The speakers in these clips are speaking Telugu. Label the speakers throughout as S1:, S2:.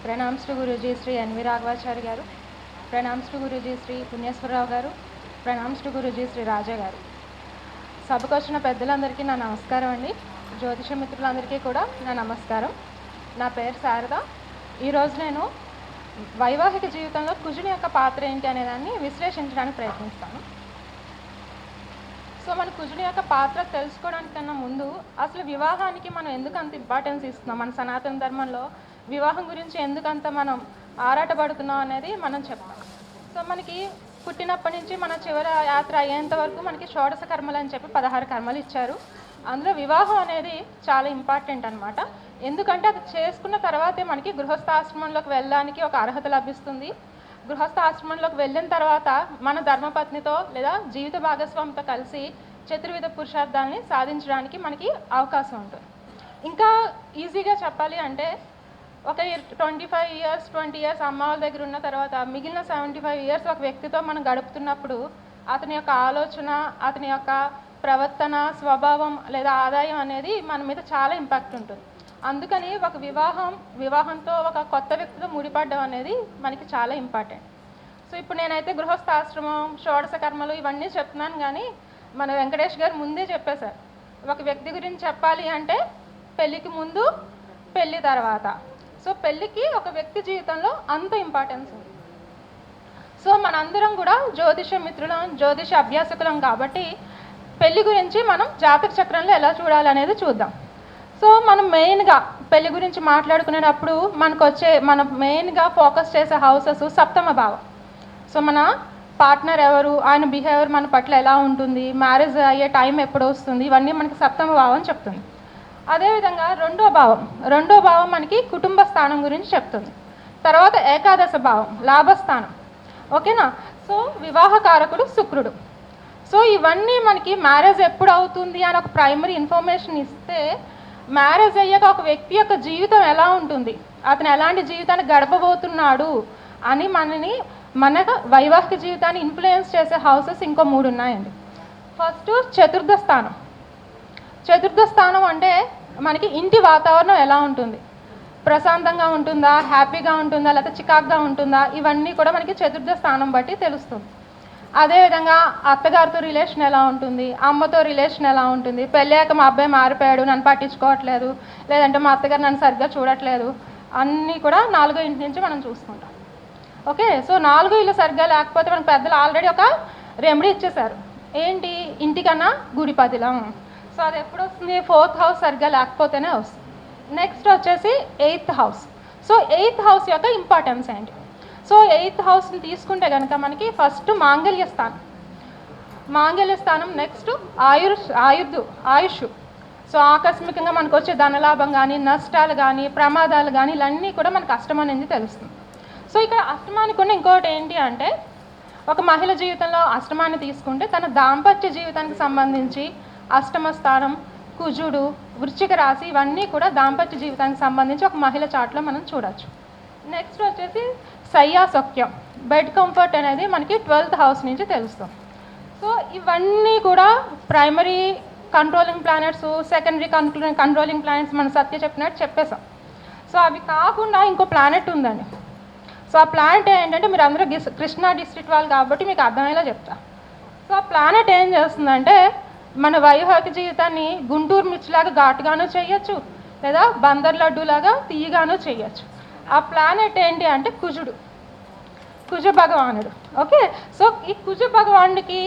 S1: ప్రణామ్స్ టు గురూజీ శ్రీ ఎన్వి రాఘవాచారి గారు, ప్రణామ్స్ టు గురూజీ శ్రీ పుణ్యేశ్వరరావు గారు, ప్రణామ్స్ టు గురూజీ శ్రీ రాజా గారు. సభకు వచ్చిన పెద్దలందరికీ నా నమస్కారం అండి. జ్యోతిష మిత్రులందరికీ కూడా నా నమస్కారం. నా పేరు శారద. ఈరోజు నేను వైవాహిక జీవితంలో కుజుని యొక్క పాత్ర ఏంటి అనే దాన్ని విశ్లేషించడానికి ప్రయత్నిస్తాను. సో మన కుజుని యొక్క పాత్ర తెలుసుకోవడానికన్నా ముందు అసలు వివాహానికి మనం ఎందుకు అంత ఇంపార్టెన్స్ ఇస్తున్నాం, మన సనాతన ధర్మంలో వివాహం గురించి ఎందుకంత మనం ఆరాటపడుతున్నాం అనేది మనం చెప్తాం. సో మనకి పుట్టినప్పటి నుంచి మన చివరి యాత్ర అయ్యేంత వరకు మనకి షోడశ కర్మలు అని చెప్పి 16 కర్మలు ఇచ్చారు. అందులో వివాహం అనేది చాలా ఇంపార్టెంట్ అనమాట. ఎందుకంటే అది చేసుకున్న తర్వాతే మనకి గృహస్థాశ్రమంలోకి వెళ్ళడానికి ఒక అర్హత లభిస్తుంది. గృహస్థాశ్రమంలోకి వెళ్ళిన తర్వాత మన ధర్మపత్నితో లేదా జీవిత భాగస్వామితో కలిసి చతుర్విధ పురుషార్థాలని సాధించడానికి మనకి అవకాశం ఉంటుంది. ఇంకా ఈజీగా చెప్పాలి అంటే ఒక 25 ఇయర్స్ 20 ఇయర్స్ అమ్మ వాళ్ళ దగ్గర ఉన్న తర్వాత మిగిలిన 75 ఇయర్స్ ఒక వ్యక్తితో మనం గడుపుతున్నప్పుడు అతని యొక్క ఆలోచన, అతని యొక్క ప్రవర్తన, స్వభావం లేదా ఆదాయం అనేది మన మీద చాలా ఇంపాక్ట్ ఉంటుంది. అందుకని ఒక వివాహంతో ఒక కొత్త వ్యక్తితో ముడిపడడం అనేది మనకి చాలా ఇంపార్టెంట్. సో ఇప్పుడు నేనైతే గృహస్థాశ్రమం, షోడశ కర్మలు ఇవన్నీ చెప్తున్నాను, కానీ మన వెంకటేష్ గారు ముందే చెప్పేశారు, ఒక వ్యక్తి గురించి చెప్పాలి అంటే పెళ్ళికి ముందు, పెళ్ళి తర్వాత. సో పెళ్ళికి ఒక వ్యక్తి జీవితంలో అంత ఇంపార్టెన్స్ ఉంది. సో మనందరం కూడా జ్యోతిష మిత్రులం, జ్యోతిష అభ్యాసకులం కాబట్టి పెళ్ళి గురించి మనం జాతక చక్రంలో ఎలా చూడాలనేది చూద్దాం. సో మనం మెయిన్గా పెళ్ళి గురించి మాట్లాడుకునేటప్పుడు మనం మెయిన్గా ఫోకస్ చేసే హౌసెస్ సప్తమ భావం. సో మన పార్ట్నర్ ఎవరు, ఆయన బిహేవియర్ మన పట్ల ఎలా ఉంటుంది, మ్యారేజ్ అయ్యే టైం ఎప్పుడు వస్తుంది, ఇవన్నీ మనకి సప్తమ భావం చెప్తుంది. అదేవిధంగా రెండో భావం మనకి కుటుంబ స్థానం గురించి చెప్తుంది. తర్వాత ఏకాదశ భావం లాభస్థానం, ఓకేనా. సో వివాహకారకుడు శుక్రుడు. సో ఇవన్నీ మనకి మ్యారేజ్ ఎప్పుడు అవుతుంది అని ఒక ప్రైమరీ ఇన్ఫర్మేషన్ ఇస్తే, మ్యారేజ్ అయ్యాక ఒక వ్యక్తి యొక్క జీవితం ఎలా ఉంటుంది, అతను ఎలాంటి జీవితాన్ని గడపబోతున్నాడు అని మన వైవాహిక జీవితాన్ని ఇన్ఫ్లుయెన్స్ చేసే హౌసెస్ ఇంకో 3 ఉన్నాయండి. ఫస్ట్ చతుర్థ స్థానం అంటే మనకి ఇంటి వాతావరణం ఎలా ఉంటుంది, ప్రశాంతంగా ఉంటుందా, హ్యాపీగా ఉంటుందా, లేకపోతే చికాక్గా ఉంటుందా, ఇవన్నీ కూడా మనకి చతుర్థ స్థానం బట్టి తెలుస్తుంది. అదేవిధంగా అత్తగారితో రిలేషన్ ఎలా ఉంటుంది, అమ్మతో రిలేషన్ ఎలా ఉంటుంది, పెళ్ళాక మా అబ్బాయి మారిపోయాడు, నన్ను పట్టించుకోవట్లేదు, లేదంటే మా అత్తగారు నన్ను సరిగ్గా చూడట్లేదు, అన్నీ కూడా 4వ ఇంటి నుంచి మనం చూసుకుంటాం. ఓకే. సో 4వ ఇల్లు సరిగ్గా లేకపోతే మనకు పెద్దలు ఆల్రెడీ ఒక రెమెడీ ఇచ్చేశారు, ఏంటి, ఇంటికన్నా గుడి పదిలం. సో అది ఎప్పుడు వస్తుంది, 4th హౌస్ సరిగ్గా లేకపోతేనే వస్తుంది. నెక్స్ట్ వచ్చేసి 8th house. So 8th house యొక్క ఇంపార్టెన్స్ ఏంటి, సో 8th హౌస్ని తీసుకుంటే కనుక మనకి ఫస్ట్ మాంగళ్య స్థానం, నెక్స్ట్ ఆయుష్. సో ఆకస్మికంగా మనకు వచ్చే ధనలాభం కానీ, నష్టాలు కానీ, ప్రమాదాలు కానీ, ఇవన్నీ కూడా మనకు అష్టమం అనేది తెలుస్తుంది. సో ఇక్కడ అష్టమానికి ఉన్న ఇంకోటి ఏంటి అంటే, ఒక మహిళ జీవితంలో అష్టమాన్ని తీసుకుంటే తన దాంపత్య జీవితానికి సంబంధించి అష్టమ స్థానం, కుజుడు, వృశ్చిక రాశి, ఇవన్నీ కూడా దాంపత్య జీవితానికి సంబంధించి ఒక మహిళ చాట్లో మనం చూడొచ్చు. నెక్స్ట్ వచ్చేసి శయ్యాసౌఖ్యం, బెడ్ కంఫర్ట్ అనేది మనకి 12th హౌస్ నుంచి తెలుస్తుంది. సో ఇవన్నీ కూడా primary controlling planets, secondary controlling planets మన సత్య చెప్పినట్టు చెప్పేసాం. సో అవి కాకుండా ఇంకో ప్లానెట్ ఉందండి. సో ఆ ప్లానెట్ ఏంటంటే, మీరు అందరూ కృష్ణా డిస్ట్రిక్ట్ వాళ్ళు కాబట్టి మీకు అర్థమయ్యేలా చెప్తా. సో ఆ ప్లానెట్ ఏం చేస్తుందంటే, మన వైవాహిక జీవితాన్ని గుంటూరు మిర్చిలాగా ఘాటుగాను చేయొచ్చు, లేదా బందర్ లడ్డూలాగా తీయగాను చేయొచ్చు. ఆ ప్లానెట్ ఏంటి అంటే కుజ భగవానుడు. ఓకే. సో ఈ కుజ భగవానుడికి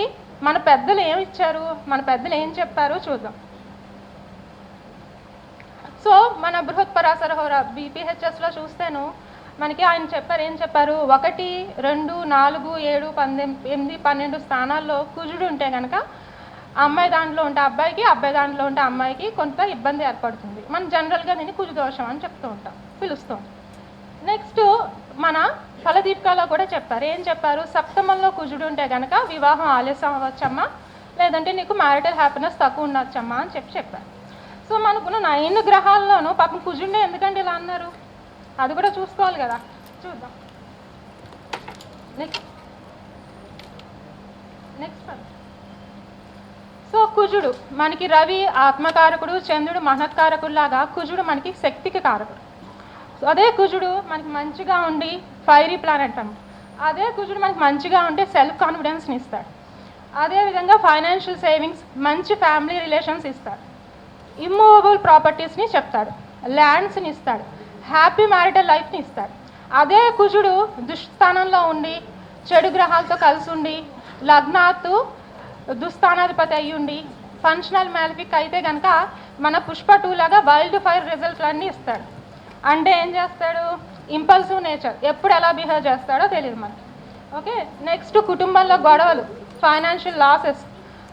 S1: మన పెద్దలు ఏమి ఇచ్చారు, మన పెద్దలు ఏం చెప్పారో చూద్దాం. సో మన బృహత్పరాశర హోర BPHSలో చూస్తేను మనకి ఆయన ఏం చెప్పారు, 1, 2, 4, 7, 8, 12 స్థానాల్లో కుజుడు ఉంటే కనుక అమ్మాయి దాంట్లో ఉంటే అబ్బాయికి, అబ్బాయి దాంట్లో ఉంటే అమ్మాయికి కొంత ఇబ్బంది ఏర్పడుతుంది. మనం జనరల్గా దీన్ని కుజు దోషం అని పిలుస్తాం. నెక్స్ట్ మన ఫలదీపికలో కూడా చెప్పారు, ఏం చెప్పారు, సప్తమంలో కుజుడు ఉంటే కనుక వివాహం ఆలస్యం అవ్వచ్చమ్మా, లేదంటే నీకు మ్యారిటల్ హ్యాపీనెస్ తక్కువ ఉండొచ్చమ్మా అని చెప్పారు. సో మనకున్న 9 గ్రహాల్లోనూ పాపం కుజుడిని ఎందుకంటే ఇలా అన్నారు, అది కూడా చూసుకోవాలి కదా. చూద్దాం. నెక్స్ట్ సో కుజుడు మనకి రవి ఆత్మకారకుడు, చంద్రుడు మహత్కారకుడిలాగా కుజుడు మనకి శక్తికి కారకుడు. సో అదే కుజుడు మనకి మంచిగా ఉండి ఫైరీ ప్లానెట్ అన్నమాట. అదే కుజుడు మనకి మంచిగా ఉంటే సెల్ఫ్ కాన్ఫిడెన్స్ని ఇస్తాడు. అదేవిధంగా ఫైనాన్షియల్ సేవింగ్స్, మంచి ఫ్యామిలీ రిలేషన్స్ ఇస్తాడు, ఇమ్మూవబుల్ ప్రాపర్టీస్ని చెప్తాడు, ల్యాండ్స్ని ఇస్తాడు, హ్యాపీ మ్యారిటల్ లైఫ్ని ఇస్తాడు. అదే కుజుడు దుస్థానంలో ఉండి చెడు గ్రహాలతో కలిసి ఉండి లగ్నాత్తు దుస్థానాధిపతి అయ్యి ఉండి ఫంక్షనల్ మ్యాలిఫిక్ అయితే కనుక మన పుష్ప 2 లాగా వైల్డ్ ఫైర్ రిజల్ట్లన్నీ ఇస్తాడు. అంటే ఏం చేస్తాడు? ఇంపల్సివ్ నేచర్, ఎప్పుడు ఎలా బిహేవ్ చేస్తాడో తెలియదు మనకి. ఓకే, నెక్స్ట్ కుటుంబంలో గొడవలు, ఫైనాన్షియల్ లాసెస్.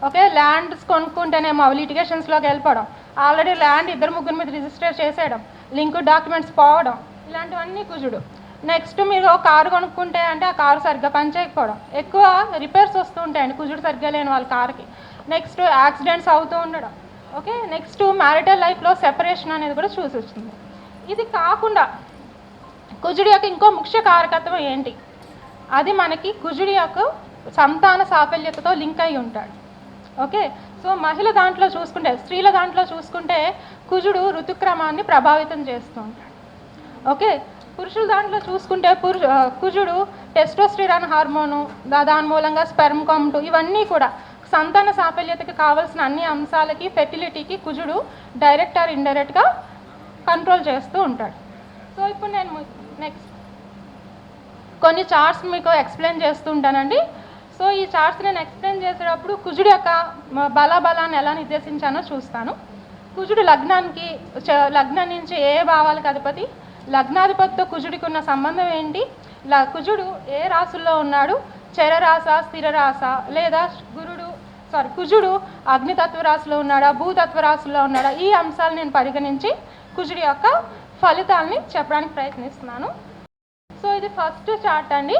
S1: ఓకే, ల్యాండ్స్ కొనుక్కుంటేనేమో లిటిగేషన్స్లోకి వెళ్ళిపోవడం, ఆల్రెడీ ల్యాండ్ 2-3 మీద రిజిస్టర్ చేసేయడం, లింక్ డాక్యుమెంట్స్ పోవడం, ఇలాంటివన్నీ కుజుడు. నెక్స్ట్ మీరు కారు కొనుక్కుంటే అంటే ఆ కారు సరిగ్గా పనిచేయకపోవడం, ఎక్కువ రిపేర్స్ వస్తూ ఉంటాయండి కుజుడు సరిగ్గా లేని వాళ్ళ కార్కి. నెక్స్ట్ యాక్సిడెంట్స్ అవుతూ ఉండడం. ఓకే, నెక్స్ట్ మ్యారిటల్ లైఫ్లో సెపరేషన్ అనేది కూడా చూసి వస్తుంది. ఇది కాకుండా కుజుడి యొక్క ఇంకో ముఖ్య కారకత్వం ఏంటి? అది మనకి కుజుడి యొక్క సంతాన సాఫల్యతతో లింక్ అయి ఉంటాడు. ఓకే, సో మహిళ దాంట్లో చూసుకుంటే, స్త్రీల దాంట్లో చూసుకుంటే కుజుడు ఋతుక్రమాన్ని ప్రభావితం చేస్తూ ఉంటాడు. ఓకే, పురుషుల దాంట్లో చూసుకుంటే కుజుడు టెస్టోస్టిరాన్ హార్మోను, దాని మూలంగా స్పెర్మ్ కౌంట్, ఇవన్నీ కూడా సంతాన సాఫల్యతకి కావాల్సిన అన్ని అంశాలకి, ఫెర్టిలిటీకి కుజుడు డైరెక్ట్ ఆర్ ఇండైరెక్ట్గా కంట్రోల్ చేస్తూ ఉంటాడు. సో ఇప్పుడు నేను నెక్స్ట్ కొన్ని చార్ట్స్ మీకు ఎక్స్ప్లెయిన్ చేస్తూ ఉంటానండి. సో ఈ చార్ట్స్ నేను ఎక్స్ప్లెయిన్ చేసేటప్పుడు కుజుడు యొక్క బలాన్ని ఎలా నిర్దేశించానో చూస్తాను. కుజుడు లగ్నం నుంచి ఏ భావాలకు అధిపతి, లగ్నాధిపతితో కుజుడికి ఉన్న సంబంధం ఏంటి, కుజుడు ఏ రాసుల్లో ఉన్నాడు, చరరాశ, స్థిర రాశ, లేదా కుజుడు అగ్నితత్వ రాశిలో ఉన్నాడా, భూతత్వ రాశిలో ఉన్నాడా, ఈ అంశాలు నేను పరిగణించి కుజుడి యొక్క ఫలితాలని చెప్పడానికి ప్రయత్నిస్తున్నాను. సో ఇది ఫస్ట్ చార్ట్ అండి.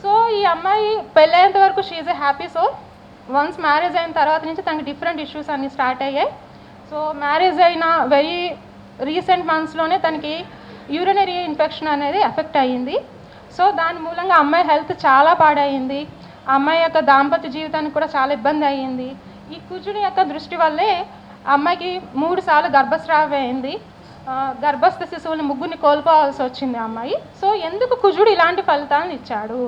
S1: సో ఈ అమ్మాయి పెళ్ళయ్యేంత వరకు she's a happy soul. Once marriage అయిన తర్వాత నుంచి తనకి డిఫరెంట్ ఇష్యూస్ అన్నీ స్టార్ట్ అయ్యాయి. సో మ్యారేజ్ అయిన వెరీ రీసెంట్ మంత్స్లోనే తనకి యూరినరీ ఇన్ఫెక్షన్ అనేది ఎఫెక్ట్ అయ్యింది. సో దాని మూలంగా అమ్మాయి హెల్త్ చాలా పాడైంది. అమ్మాయి యొక్క దాంపత్య జీవితానికి కూడా చాలా ఇబ్బంది అయ్యింది. ఈ కుజుడి యొక్క దృష్టి వల్లే అమ్మాయికి 3 సార్లు గర్భస్రావం అయింది. గర్భస్థ శిశువుని 3 కోల్పోవాల్సి వచ్చింది అమ్మాయి. సో ఎందుకు కుజుడు ఇలాంటి ఫలితాలను ఇచ్చాడు?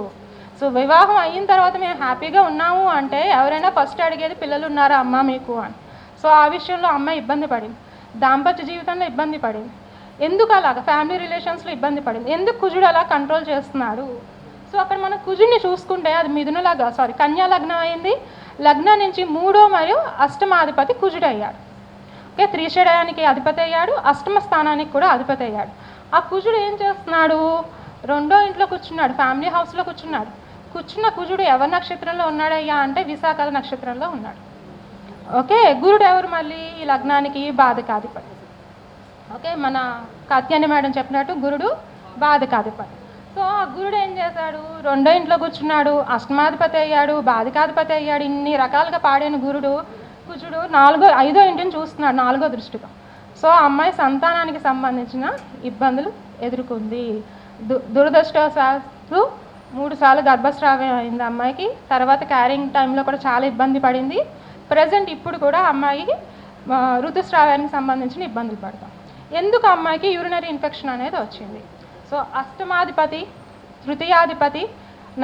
S1: సో వివాహం అయిన తర్వాత మేము హ్యాపీగా ఉన్నాము అంటే ఎవరైనా ఫస్ట్ అడిగేది పిల్లలు ఉన్నారా అమ్మ మీకు అని. సో ఆ విషయంలో అమ్మాయి ఇబ్బంది పడింది, దాంపత్య జీవితంలో ఇబ్బంది పడింది. ఎందుకు అలాగా ఫ్యామిలీ రిలేషన్స్లో ఇబ్బంది పడింది, ఎందుకు కుజుడు అలా కంట్రోల్ చేస్తున్నాడు? సో అక్కడ మనం కుజుడిని చూసుకుంటే అది కన్యా లగ్నం అయింది. లగ్నం నుంచి 3వ మరియు 8వ కుజుడు అయ్యాడు. ఓకే, త్రిషడయానికి అధిపతి అయ్యాడు, 8వ స్థానానికి కూడా అధిపతి అయ్యాడు. ఆ కుజుడు ఏం చేస్తున్నాడు? 2వ ఇంట్లో కూర్చున్నాడు, ఫ్యామిలీ హౌస్లో కూర్చున్నాడు. కూర్చున్న కుజుడు ఎవరి నక్షత్రంలో ఉన్నాడయ్యా అంటే విశాఖ నక్షత్రంలో ఉన్నాడు. ఓకే, గురుడు ఎవరు మళ్ళీ ఈ లగ్నానికి బాధకాధిపతి. ఓకే, మన కాత్యాయని మేడం చెప్పినట్టు గురుడు బాధకాధిపతి. సో ఆ గురుడు ఏం చేశాడు? 2వ ఇంట్లో కూర్చున్నాడు, 8వ అయ్యాడు, బాధకాధిపతి అయ్యాడు. ఇన్ని రకాలుగా పాడైన కుజుడు 5వ ఇంటిని చూస్తున్నాడు 4వ దృష్టితో. సో ఆ అమ్మాయి సంతానానికి సంబంధించిన ఇబ్బందులు ఎదుర్కొంది. దురదృష్టవశాత్తు 3 సార్లు గర్భస్రావం అయింది అమ్మాయికి. తర్వాత క్యారింగ్ టైంలో కూడా చాలా ఇబ్బంది పడింది. ప్రజెంట్ ఇప్పుడు కూడా అమ్మాయికి ఋతుస్రావానికి సంబంధించిన ఇబ్బందులు పడతాం. ఎందుకు అమ్మాయికి యూరినరీ ఇన్ఫెక్షన్ అనేది వచ్చింది? సో 8వ తృతీయాధిపతి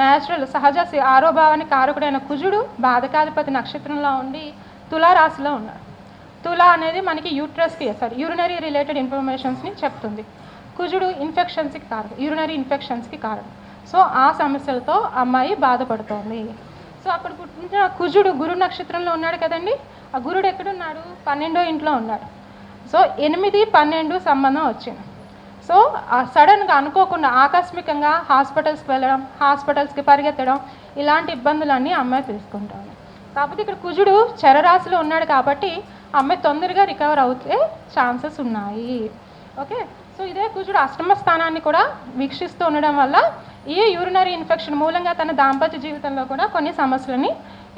S1: న్యాచురల్ సహజ ఆరోభావానికి కారకుడైన కుజుడు బాధకాధిపతి నక్షత్రంలో ఉండి తులారాశిలో ఉన్నాడు. తులా అనేది మనకి యూరినరీ రిలేటెడ్ ఇన్ఫర్మేషన్స్ని చెప్తుంది. కుజుడు ఇన్ఫెక్షన్స్కి కారణం, యూరినరీ ఇన్ఫెక్షన్స్కి కారణం. సో ఆ సమస్యలతో అమ్మాయి బాధపడుతోంది. సో అక్కడ పుట్టిన కుజుడు గురు నక్షత్రంలో ఉన్నాడు కదండి. ఆ గురుడు ఎక్కడున్నాడు? 12వ ఇంట్లో ఉన్నాడు. సో 8-12 సంబంధం వచ్చింది. సో సడన్గా అనుకోకుండా ఆకస్మికంగా హాస్పిటల్స్కి వెళ్ళడం, హాస్పిటల్స్కి పరిగెత్తడం, ఇలాంటి ఇబ్బందులన్నీ అమ్మాయి తీసుకుంటాను. కాకపోతే ఇక్కడ కుజుడు చరరాశిలో ఉన్నాడు కాబట్టి అమ్మాయి తొందరగా రికవర్ అవుతే ఛాన్సెస్ ఉన్నాయి. ఓకే, సో ఇదే కుజుడు 8వ స్థానాన్ని కూడా వీక్షిస్తూ ఉండడం వల్ల ఈ యూరినరీ ఇన్ఫెక్షన్ మూలంగా తన దాంపత్య జీవితంలో కూడా కొన్ని సమస్యలని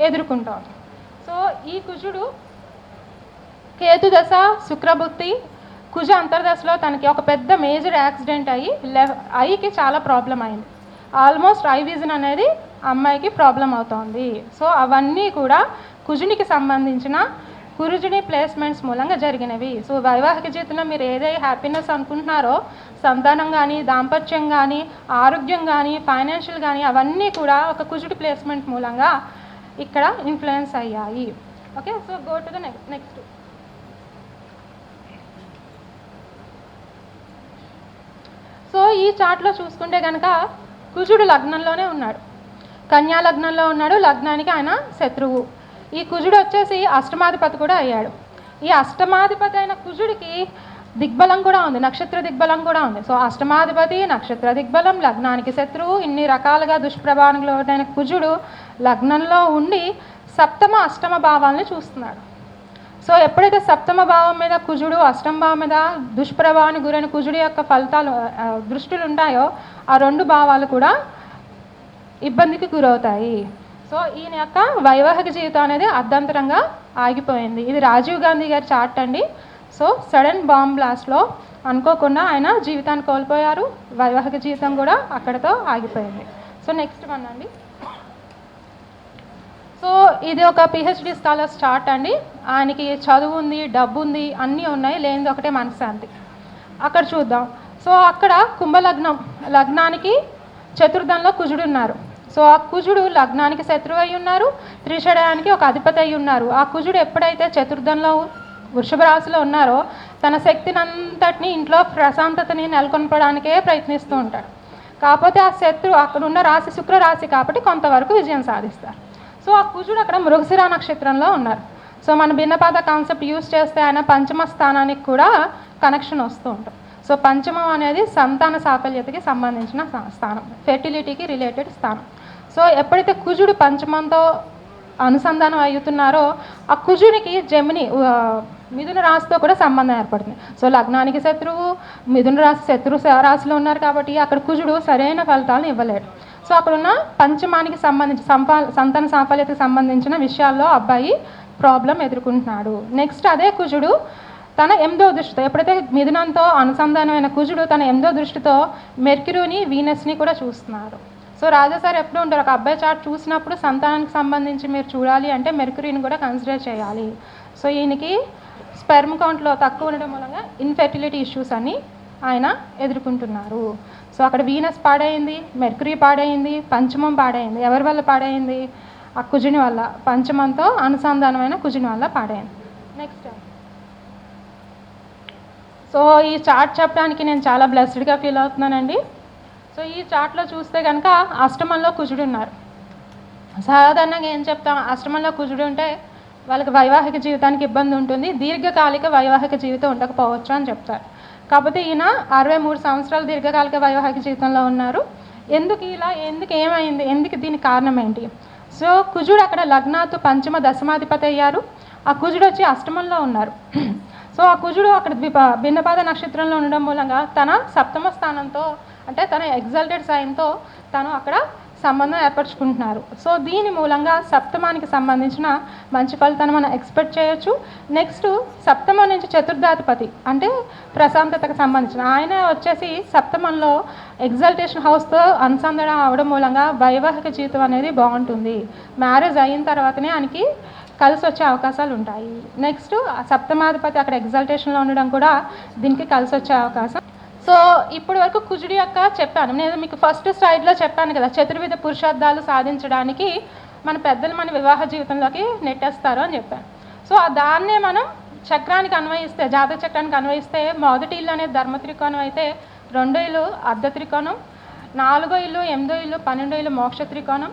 S1: ఎదుర్కొంటాం. సో ఈ కుజుడు కేతు దశ, శుక్రభుక్తి, కుజ అంతర్దశలో తనకి ఒక పెద్ద మేజర్ యాక్సిడెంట్ అయ్యి ఐకి చాలా ప్రాబ్లం అయింది. ఆల్మోస్ట్ ఐ విజన్ అనేది అమ్మాయికి ప్రాబ్లం అవుతోంది. సో అవన్నీ కూడా కుజునికి సంబంధించిన కుజుడి ప్లేస్మెంట్స్ మూలంగా జరిగినవి. సో వైవాహిక జీవితంలో మీరు ఏదైతే హ్యాపీనెస్ అనుకుంటున్నారో, సంతానం కానీ, దాంపత్యం కానీ, ఆరోగ్యం కానీ, ఫైనాన్షియల్ కానీ, అవన్నీ కూడా ఒక కుజుడి ప్లేస్మెంట్ మూలంగా ఇక్కడ ఇన్ఫ్లుయెన్స్ అయ్యాయి. Okay, so go to the next. So ఈ చార్ట్లో చూసుకుంటే కనుక కుజుడు లగ్నంలోనే ఉన్నాడు, కన్యా లగ్నంలో ఉన్నాడు. లగ్నానికి ఆయన శత్రువు. ఈ కుజుడు వచ్చేసి అష్టమాధిపతి కూడా అయ్యాడు. ఈ అష్టమాధిపతి అయిన కుజుడికి దిగ్బలం కూడా ఉంది, నక్షత్ర దిగ్బలం కూడా ఉంది. సో అష్టమాధిపతి, నక్షత్ర దిగ్బలం, లగ్నానికి శత్రువు, ఇన్ని రకాలుగా దుష్ప్రభావానికి లోటైన కుజుడు లగ్నంలో ఉండి సప్తమ అష్టమ భావాలను చూస్తున్నాడు. సో ఎప్పుడైతే సప్తమ భావం మీద కుజుడు, అష్టమ భావం మీద దుష్ప్రభావానికి గురైన కుజుడు యొక్క ఫలితాలు దృష్టిలు ఉంటాయో, ఆ రెండు భావాలు కూడా ఇబ్బందికి గురవుతాయి. సో ఈయన యొక్క వైవాహిక జీవితం అనేది అర్ధంతరంగా ఆగిపోయింది. ఇది రాజీవ్ గాంధీ గారి చార్ట్ అండి. సో సడన్ బాంబ్ బ్లాస్ట్లో అనుకోకుండా ఆయన జీవితాన్ని కోల్పోయారు, వైవాహిక జీవితం కూడా అక్కడితో ఆగిపోయింది. సో నెక్స్ట్ వన్ అండి. సో ఇది ఒక పిహెచ్డి స్కాలర్స్ చార్ట్ అండి. ఆయనకి చదువు ఉంది, డబ్బు ఉంది, అన్నీ ఉన్నాయి, లేనిది ఒకటే మనశ్శాంతి. అక్కడ చూద్దాం. సో అక్కడ కుంభలగ్నం, లగ్నానికి చతుర్థంలో కుజుడు ఉన్నారు. సో ఆ కుజుడు లగ్నానికి శత్రువు అయి ఉన్నారు, త్రిషడయానికి ఒక అధిపతి అయి ఉన్నారు. ఆ కుజుడు ఎప్పుడైతే చతుర్థంలో వృషభ రాశిలో ఉన్నారో తన శక్తిని అంతటిని ఇంట్లో ప్రశాంతతని నెలకొల్పడానికే ప్రయత్నిస్తూ ఉంటాడు. కాకపోతే ఆ శత్రువు అక్కడ ఉన్న రాశి శుక్ర రాశి కాబట్టి కొంతవరకు విజయం సాధిస్తారు. సో ఆ కుజుడు అక్కడ మృగశిర నక్షత్రంలో ఉన్నారు. సో మన భిన్నపాద కాన్సెప్ట్ యూజ్ చేస్తే ఆయన పంచమ స్థానానికి కూడా కనెక్షన్ వస్తూ ఉంటుంది. సో పంచమం అనేది సంతాన సాఫల్యతకి సంబంధించిన స్థానం, ఫెర్టిలిటీకి రిలేటెడ్ స్థానం. సో ఎప్పుడైతే కుజుడు పంచమంతో అనుసంధానం అవుతున్నారో ఆ కుజునికి జమిని మిథున రాశితో కూడా సంబంధం ఏర్పడుతుంది. సో లగ్నానికి శత్రువు, మిథున రాశి శత్రు రాశిలో ఉన్నారు కాబట్టి అక్కడ కుజుడు సరైన ఫలితాలను ఇవ్వలేడు. సో అక్కడున్న పంచమానికి సంబంధించి సంతాన సాఫల్యతకు సంబంధించిన విషయాల్లో అబ్బాయి ప్రాబ్లం ఎదుర్కొంటున్నాడు. నెక్స్ట్ అదే కుజుడు తన 8వ దృష్టితో, ఎప్పుడైతే మిథునంతో అనుసంధానమైన కుజుడు తన 8వ దృష్టితో మెర్క్యూరీని, వీనస్ని కూడా చూస్తున్నారు. సో రాజాసారి ఎప్పుడు ఉంటారు, ఒక అబ్బాయి చార్ట్ చూసినప్పుడు సంతానానికి సంబంధించి మీరు చూడాలి అంటే మెర్క్యూరీని కూడా కన్సిడర్ చేయాలి. సో ఈయనకి స్పెర్మ్ కౌంట్లో తక్కువ ఉండడం మూలంగా ఇన్ఫెర్టిలిటీ ఇష్యూస్ అని ఆయన ఎదుర్కొంటున్నారు. సో అక్కడ వీనస్ పాడైంది, మెర్క్యూరీ పాడైంది, పంచమం పాడైంది. ఎవరి వల్ల పాడైంది? ఆ కుజుని వల్ల, పంచమంతో అనుసంధానమైన కుజుని వల్ల పాడైంది. నెక్స్ట్. సో ఈ చార్ట్ చెప్పడానికి నేను చాలా బ్లెస్డ్గా ఫీల్ అవుతున్నానండి. సో ఈ చార్ట్లో చూస్తే కనుక అష్టమంలో కుజుడు ఉన్నారు. సాధారణంగా ఏం చెప్తాం, అష్టమంలో కుజుడు ఉంటే వాళ్ళకి వైవాహిక జీవితానికి ఇబ్బంది ఉంటుంది, దీర్ఘకాలిక వైవాహిక జీవితం ఉండకపోవచ్చు అని చెప్తారు. కాకపోతే ఈయన 63 సంవత్సరాలు దీర్ఘకాలిక వైవాహిక జీవితంలో ఉన్నారు. ఎందుకు ఇలా, ఏమైంది, ఎందుకు దీనికి కారణం ఏంటి? సో కుజుడు అక్కడ లగ్నాతు పంచమ దశమాధిపతి అయ్యారు. ఆ కుజుడు వచ్చి అష్టమంలో ఉన్నారు. సో ఆ కుజుడు అక్కడ భిన్నపాద నక్షత్రంలో ఉండడం మూలంగా తన సప్తమ స్థానంతో, అంటే తన ఎగ్జాల్టెడ్ సైన్తో తను అక్కడ సంబంధం ఏర్పరచుకుంటున్నారు. సో దీని మూలంగా సప్తమానికి సంబంధించిన మంచి ఫలితాన్ని మనం ఎక్స్పెక్ట్ చేయొచ్చు. నెక్స్ట్ సప్తమం నుంచి చతుర్థాధిపతి అంటే ప్రశాంతతకు సంబంధించిన ఆయన వచ్చేసి సప్తమంలో ఎగ్జాల్టేషన్ హౌస్తో అనుసంధానం అవడం మూలంగా వైవాహిక జీవితం అనేది బాగుంటుంది. మ్యారేజ్ అయిన తర్వాతనే ఆయనకి కలిసి వచ్చే అవకాశాలు ఉంటాయి. నెక్స్ట్ సప్తమాధిపతి అక్కడ ఎగ్జాల్టేషన్లో ఉండడం కూడా దీనికి కలిసి వచ్చే అవకాశం. సో ఇప్పటి వరకు కుజుడి యొక్క చెప్పాను, నేను మీకు ఫస్ట్ స్లైడ్లో చెప్పాను కదా, చతుర్విధ పురుషార్థాలు సాధించడానికి మన పెద్దలు మన వివాహ జీవితంలోకి నెట్టేస్తారు అని చెప్పాను. సో దాన్నే మనం చక్రానికి అన్వయిస్తే, జాతక చక్రానికి అన్వయిస్తే మొదటి ఇల్లు అనేది ధర్మ త్రికోణం అయితే, 2వ ఇల్లు అర్ధ త్రికోణం, 4వ ఇల్లు 8వ ఇల్లు 12వ ఇల్లు మోక్ష త్రికోణం,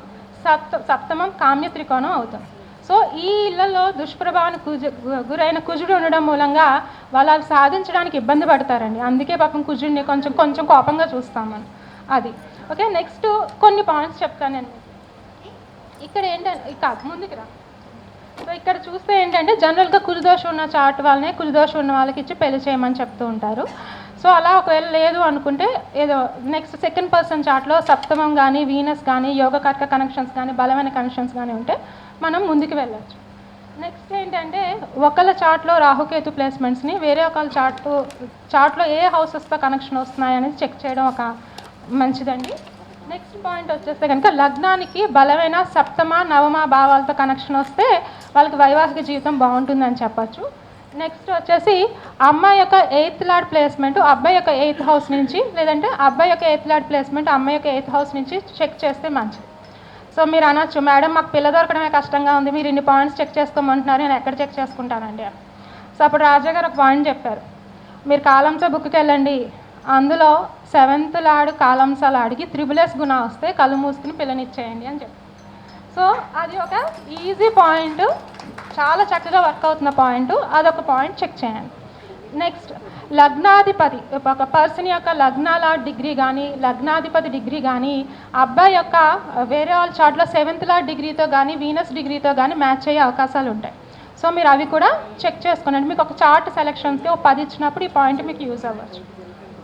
S1: సప్తమం కామ్య త్రికోణం అవుతుంది. సో ఈ ఇళ్లలో దుష్ప్రభావానికి గురైన కుజుడు ఉండడం మూలంగా వాళ్ళు సాధించడానికి ఇబ్బంది పడతారండి. అందుకే పాపం కుజుడిని కొంచెం కోపంగా చూస్తాం మనం. అది ఓకే. నెక్స్ట్ కొన్ని పాయింట్స్ చెప్తాను నేను. ఇక్కడ ఏంటంటే ముందుకు రా. సో ఇక్కడ చూస్తే ఏంటంటే జనరల్గా కుజదోషం ఉన్న చార్ట్ వాళ్ళనే కుజదోషం ఉన్న వాళ్ళకి ఇచ్చి పెళ్లి చేయమని చెప్తూ ఉంటారు. సో అలా ఒకవేళ లేదు అనుకుంటే ఏదో నెక్స్ట్ సెకండ్ పర్సన్ చార్ట్లో సప్తమం కానీ, వీనస్ కానీ, యోగకర్క కనెక్షన్స్ కానీ, బలమైన కనెక్షన్స్ కానీ ఉంటే మనం ముందుకు వెళ్ళచ్చు. నెక్స్ట్ ఏంటంటే ఒకళ్ళ చార్ట్లో రాహుకేతు ప్లేస్మెంట్స్ని వేరే ఒకళ్ళ చార్ట్లో ఏ హౌసెస్తో కనెక్షన్ వస్తున్నాయి అనేది చెక్ చేయడం ఒక మంచిదండి. నెక్స్ట్ పాయింట్ వచ్చేస్తే కనుక లగ్నానికి బలమైన సప్తమ నవమ భావాలతో కనెక్షన్ వస్తే వాళ్ళకి వైవాహిక జీవితం బాగుంటుందని చెప్పచ్చు. నెక్స్ట్ వచ్చేసి అమ్మాయి యొక్క 8th లార్డ్ ప్లేస్మెంట్ అబ్బాయి యొక్క 8th హౌస్ నుంచి, లేదంటే అబ్బాయి యొక్క 8th లార్డ్ ప్లేస్మెంట్ అమ్మాయి యొక్క 8th హౌస్ నుంచి చెక్ చేస్తే మంచిది. సో మీరు అనొచ్చు, మేడం మాకు పిల్ల దొరకడమే కష్టంగా ఉంది, మీరు ఇన్ని పాయింట్స్ చెక్ చేసుకోమంటున్నారు, నేను ఎక్కడ చెక్ చేసుకుంటానండి అని. సో అప్పుడు రాజా గారు ఒక పాయింట్ చెప్పారు, మీరు కాలంస బుక్కి వెళ్ళండి, అందులో 7th లార్డ్ కాలంస లార్డ్కి త్రిబులెస్ గుణ వస్తే కళ్ళు మూసుకుని పిల్లనిచ్చేయండి అని చెప్పి. సో అది ఒక ఈజీ పాయింట్, చాలా చక్కగా వర్క్ అవుతున్న పాయింట్, అదొక పాయింట్ చెక్ చేయండి. నెక్స్ట్ లగ్నాధిపతి, ఒక పర్సన్ యొక్క లగ్నాల డిగ్రీ కానీ లగ్నాధిపతి డిగ్రీ కానీ అబ్బాయి యొక్క వేరే వాళ్ళ చార్ట్లో 7th లార్డ్ డిగ్రీతో కానీ వీనస్ డిగ్రీతో కానీ మ్యాచ్ అయ్యే అవకాశాలు ఉంటాయి. సో మీరు అవి కూడా చెక్ చేసుకోండి. మీకు ఒక చార్ట్ సెలెక్షన్స్కి ఒక 10 ఇచ్చినప్పుడు ఈ పాయింట్ మీకు యూజ్ అవ్వచ్చు.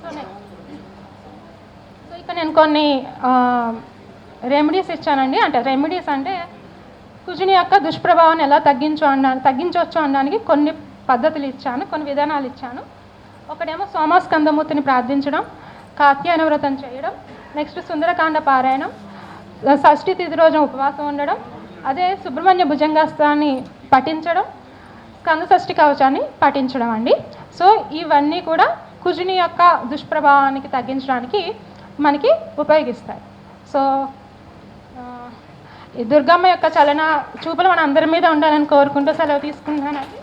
S1: సో నెక్స్ట్, సో ఇక్కడ నేను కొన్ని రెమెడీస్ ఇచ్చానండి. అంటే రెమెడీస్ అంటే కుజుని యొక్క దుష్ప్రభావాన్ని ఎలా తగ్గించవచ్చు అనడానికి కొన్ని పద్ధతులు ఇచ్చాను, కొన్ని విధానాలు ఇచ్చాను. ఒకటేమో సోమస్కందమూర్తిని ప్రార్థించడం, కాత్యాయన వ్రతం చేయడం, నెక్స్ట్ సుందరకాండ పారాయణం, షష్ఠి తిథి రోజు ఉపవాసం ఉండడం, అదే సుబ్రహ్మణ్య భుజంగాస్త్రాన్ని పఠించడం, స్కంద షష్ఠి కవచాన్ని పఠించడం అండి. సో ఇవన్నీ కూడా కుజుని యొక్క దుష్ప్రభావానికి తగ్గించడానికి మనకి ఉపయోగిస్తాయి. సో ఈ దుర్గమ్మ యొక్క చలన చూపులు మన అందరి మీద ఉండాలని కోరుకుంటూ సెలవు తీసుకుంటున్నానండి.